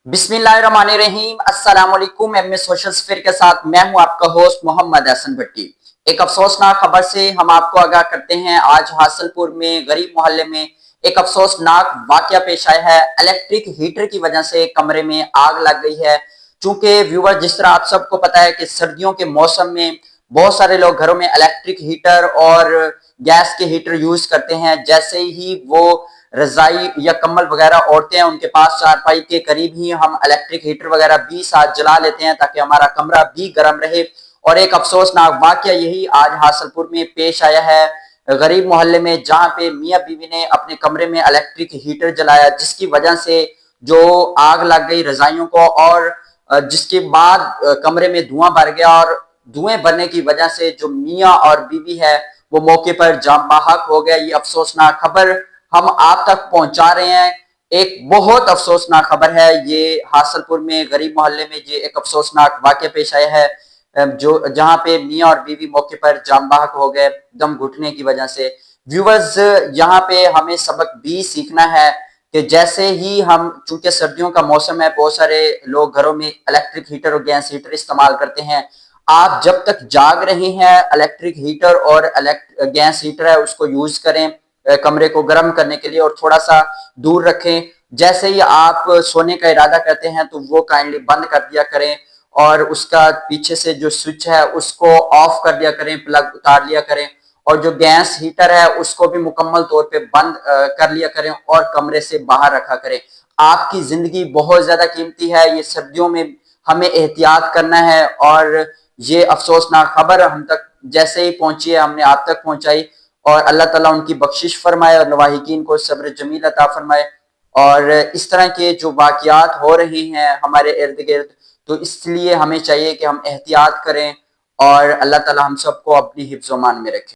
बिस्मिल्लाहिर्रहमानिर्रहीम। अस्सलाम वालेकुम। एम एस सोशल स्फीयर के साथ मैं हूं आपका होस्ट मोहम्मद हसन भट्टी। एक अफसोसनाक खबर से हम आपको आगाह करते हैं। आज हासलपुर में गरीब मोहल्ले में एक अफसोसनाक वाकया पेश आया है। इलेक्ट्रिक हीटर की वजह से कमरे में आग लग गई है। चूंकि व्यूवर, जिस तरह आप सबको पता है कि सर्दियों के मौसम में बहुत सारे लोग घरों में इलेक्ट्रिक हीटर और गैस के हीटर यूज करते हैं। जैसे ही वो रजाई या कम्बल वगैरह ओढ़ते हैं, उनके पास चारपाई के करीब ही हम इलेक्ट्रिक हीटर वगैरह भी साथ जला लेते हैं ताकि हमारा कमरा भी गर्म रहे। और एक अफसोसनाक वाकया यही आज हासलपुर में पेश आया है, गरीब मोहल्ले में, जहां पे मियां बीवी ने अपने कमरे में इलेक्ट्रिक हीटर जलाया, जिसकी वजह से जो आग लग गई रजाइयों को, और जिसके बाद कमरे में धुआं भर गया। और धुएं भरने की वजह से जो मियां और बीवी है वो मौके पर जान बहक हो गया। ये अफसोसनाक खबर हम आप तक पहुंचा रहे हैं। एक बहुत अफसोसनाक खबर है ये। हासलपुर में गरीब मोहल्ले में ये एक अफसोसनाक वाकया पेश आया है, जो जहां पे मियां और बीवी मौके पर जान बहक हो गए दम घुटने की वजह से। व्यूवर्स, यहाँ पे हमें सबक भी सीखना है कि जैसे ही हम, चूंकि सर्दियों का मौसम है, बहुत सारे लोग घरों में इलेक्ट्रिक हीटर और गैस हीटर इस्तेमाल करते हैं। आप जब तक जाग रहे हैं, इलेक्ट्रिक हीटर और गैस हीटर है उसको यूज करें कमरे को गर्म करने के लिए, और थोड़ा सा दूर रखें। जैसे ही आप सोने का इरादा करते हैं तो वो काइंडली बंद कर दिया करें, और उसका पीछे से जो स्विच है उसको ऑफ कर दिया करें, प्लग उतार लिया करें। और जो गैस हीटर है उसको भी मुकम्मल तौर पे बंद कर लिया करें और कमरे से बाहर रखा करें। आपकी जिंदगी बहुत ज्यादा कीमती है। ये सर्दियों में हमें एहतियात करना है। और ये अफसोसनाक खबर हम तक जैसे ही पहुंची है, हमने आप तक पहुंचाई। और अल्लाह ताला उनकी बख्शिश फरमाए और लवाहिकीन को सब्र जमील अता फरमाए। और इस तरह के जो वाकयात हो रहे हैं हमारे इर्द गिर्द, तो इसलिए हमें चाहिए कि हम एहतियात करें और अल्लाह ताला हम सबको अपनी हिफ्ज़-ओ-मान में रखे।